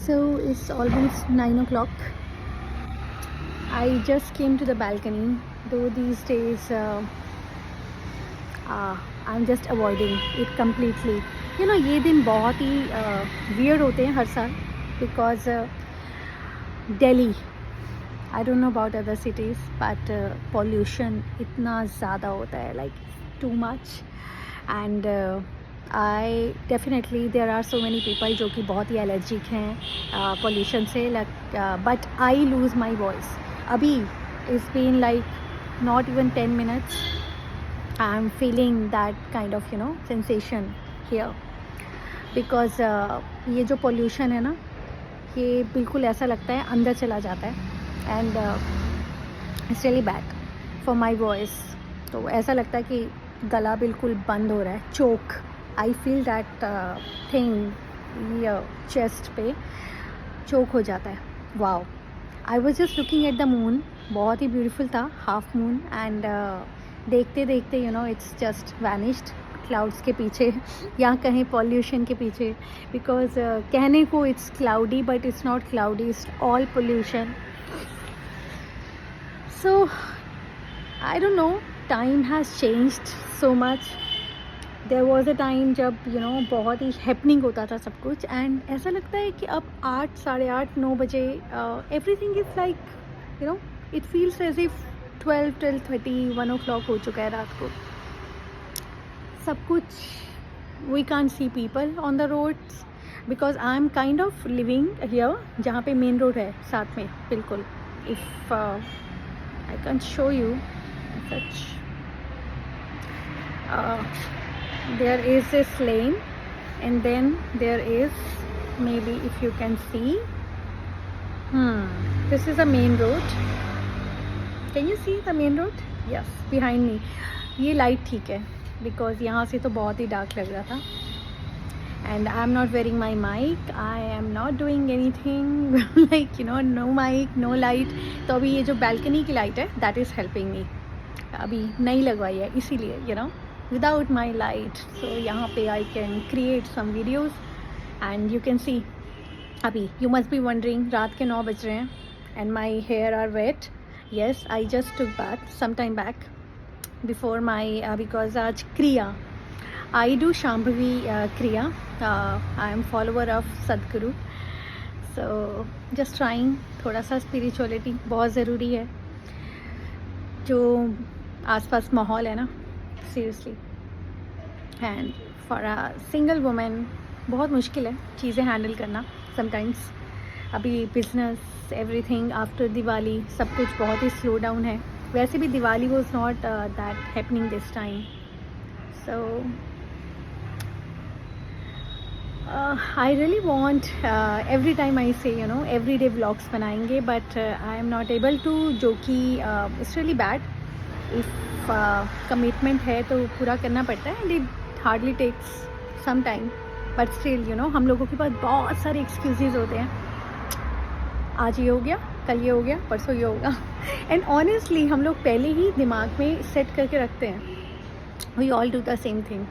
So it's almost 9 o'clock. I just came to the balcony, though these days I'm just avoiding it completely. You know, ये दिन बहुत ही weird होते हैं हर साल because Delhi, I don't know about other cities, but pollution इतना ज़्यादा होता है, like too much. And I definitely there are so many people जो कि बहुत ही allergic हैं pollution से, but I lose my voice. अभी it's been like not even 10 minutes. I'm feeling that kind of sensation here because ये जो pollution है ना, ये बिल्कुल ऐसा लगता है अंदर चला जाता है and it's really bad for my voice. तो ऐसा लगता है कि गला बिल्कुल बंद हो रहा है, choke. I feel that thing ये chest पे choke हो जाता है. Wow. I was just looking at the moon. बहुत ही beautiful था, half moon, and देखते देखते it's just vanished clouds के पीछे या कहीं pollution के पीछे because कहने को it's cloudy but it's not cloudy, it's all pollution. So I don't know, time has changed so much. There was a time जब बहुत ही happening होता था सब कुछ, and ऐसा लगता है कि अब 8, साढ़े 8, 9 बजे everything is like it feels as if 12:30, 1 o'clock हो चुका है रात को. सब कुछ we can't see people on the roads because I'm kind of living here जहाँ पे main road है साथ में बिल्कुल. If I can show you such there is this lane and then there is, maybe if you can see, this is the main road. Can you see the main road? Yes, behind me. ये light ठीक है because यहाँ से तो बहुत ही dark लग रहा था. And I'm not wearing my mic, I am not doing anything like no mic, no light. तो अभी ये जो balcony की light है that is helping me. अभी नहीं लगवाई है इसीलिए without my light, so यहाँ पे I can create some videos and you can see. अभी you must be wondering रात के 9 बज रहे हैं and my hair are wet. Yes, I just took bath some time back before my because आज क्रिया, I do Shambhavi Kriya. I am follower of Sadhguru, so just trying. थोड़ा सा spirituality बहुत ज़रूरी है. जो आसपास माहौल है ना, seriously, and for a single woman बहुत मुश्किल है चीज़ें handle करना sometimes. अभी business, everything after दिवाली सब कुछ बहुत ही slow down है. वैसे भी Diwali was not that happening this time. So I really want every time I say everyday vlogs बनाएंगे, but I am not able to, जो कि it's really bad. If commitment है तो पूरा करना पड़ता है and it hardly takes some time, but still हम लोगों के पास बहुत सारे excuses होते हैं. आज ये हो गया, कल ये हो गया, परसों ये होगा. And honestly हम लोग पहले ही दिमाग में सेट करके रखते हैं. We all do the same thing,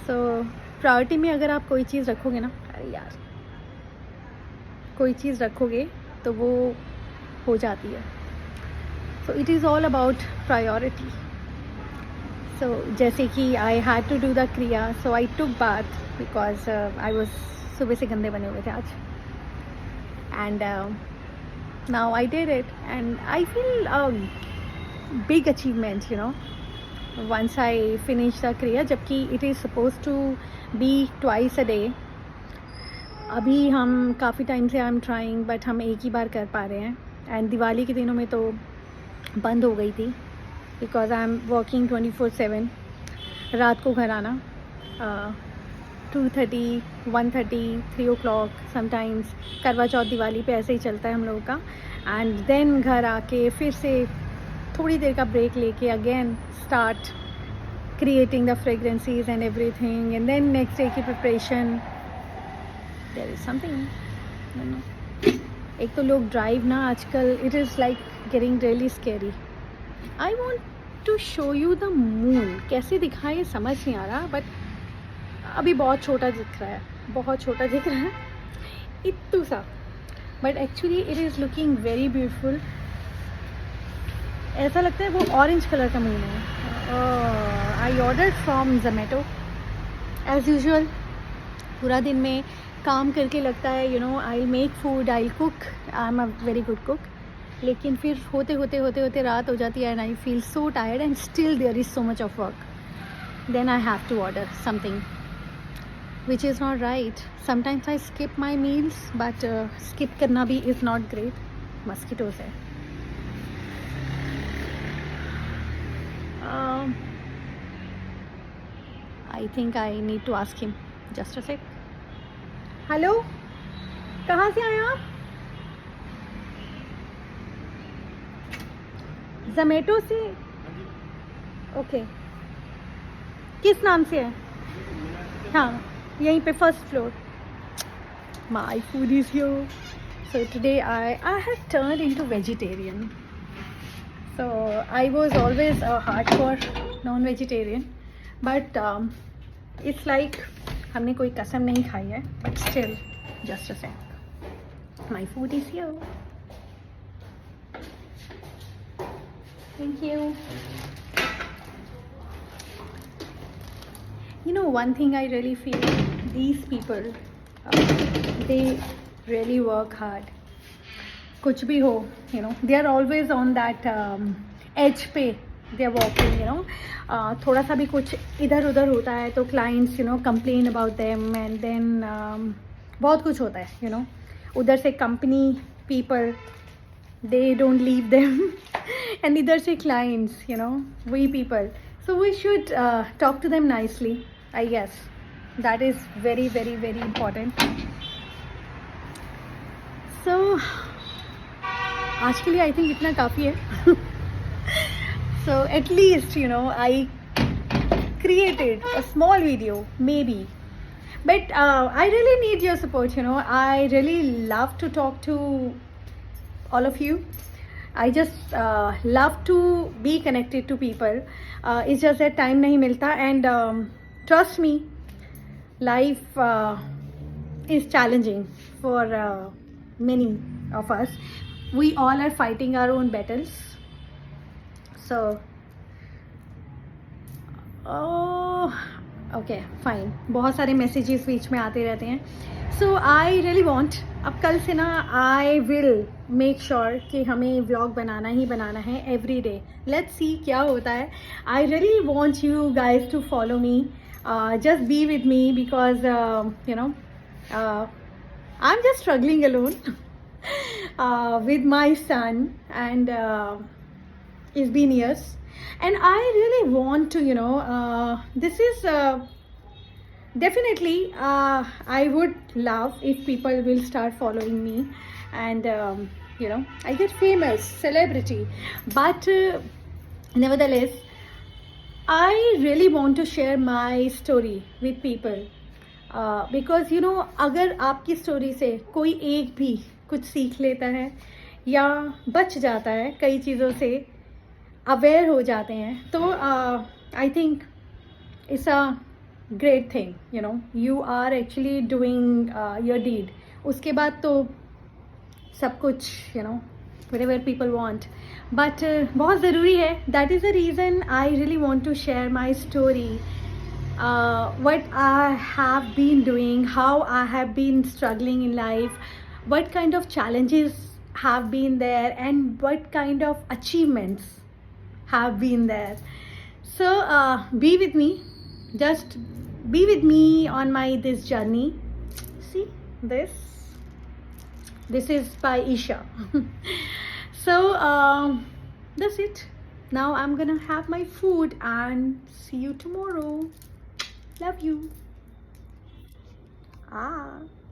So priority में अगर आप कोई चीज़ रखोगे ना, अरे यार कोई चीज़ रखोगे तो वो हो जाती है. So it is all about priority. So जैसे कि I had to do the kriya, so I took bath because I was, सुबह से गंदे बने हुए थे आज, and now I did it and I feel big achievement once I finish the kriya, जबकि it is supposed to be twice a day. अभी हम काफ़ी टाइम से I'm trying, but हम एक ही बार कर पा रहे हैं. एंड दिवाली के दिनों में तो बंद हो गई थी because I'm working 24/7. रात को घर आना 2:30, 1:30, 3 o'clock sometimes. करवा चौथ दिवाली पे ऐसे ही चलता है हम लोगों का. एंड देन घर आके फिर से थोड़ी देर का ब्रेक लेके again start creating the fragrances and everything, and then next day की प्रिपरेशन. देयर इज समथिंग, एक तो लोग ड्राइव ना आजकल, it is like getting really scary. I want to show you the moon. कैसे दिखाए समझ नहीं आ रहा, बट अभी बहुत छोटा दिख रहा है, बहुत छोटा दिख रहा है. इत्तू सा, but actually it is looking very beautiful. ऐसा लगता है वो ऑरेंज कलर का मून है. I order from Zomato as usual. पूरा दिन में काम करके लगता है you know I make food, I cook, I am a very good cook. लेकिन फिर होते होते होते होते रात हो जाती है and I feel so tired and still there is so much of work. Then I have to order something which is not right. Sometimes I skip my meals, but skip करना भी is not great. Mosquitoes है. I think I need to ask him. Just a sec. Hello? कहाँ से आए आप? Zomato से? Okay. किस नाम से है? हाँ, यहीं पे first floor. My food is here. So today I have turned into vegetarian. So I was always a hardcore non-vegetarian, but it's like हमने कोई कसम नहीं खाई है. But still, just a sec. My food is here. Thank you. You know, one thing I really feel, these people, they really work hard. कुछ भी हो, you know, they are always on that edge पे they are walking, you know. थोड़ा सा भी कुछ इधर उधर होता है तो clients, you know, complain about them and then बहुत कुछ होता है, you know. उधर से company people, they don't leave them and इधर से clients, you know, we people. So we should talk to them nicely, I guess. That is very, very, very important. So आज के लिए I think इतना काफ़ी है. So at least, you know, I created a small video, maybe. But I really need your support, you know. I really love to talk to all of you. I just love to be connected to people. It's just that time नहीं मिलता and trust me, life is challenging for many of us. We all are fighting our own battles. So, okay, fine. बहुत सारे messages बीच में आते रहते हैं. So I really want, अब कल से ना I will make sure कि हमें vlog बनाना ही बनाना है every day. Let's see क्या होता है. I really want you guys to follow me. Just be with me because you know I'm just struggling alone with my son and it's been years and I really want to, you know, this is definitely I would love if people will start following me and you know I get famous celebrity, but nevertheless I really want to share my story with people because you know अगर आपकी story से कोई एक भी कुछ सीख लेता है या बच जाता है, कई चीज़ों से अवेयर हो जाते हैं, तो I think it's a great thing. You know you are actually doing your deed. उसके बाद तो सब कुछ you know whatever people want, but बहुत ज़रूरी है. That is the reason I really want to share my story, what I have been doing, how I have been struggling in life, what kind of challenges have been there and what kind of achievements have been there. So be with me, just be with me on my this journey. See this is by Isha. So that's it. Now I'm gonna have my food and see you tomorrow. Love you.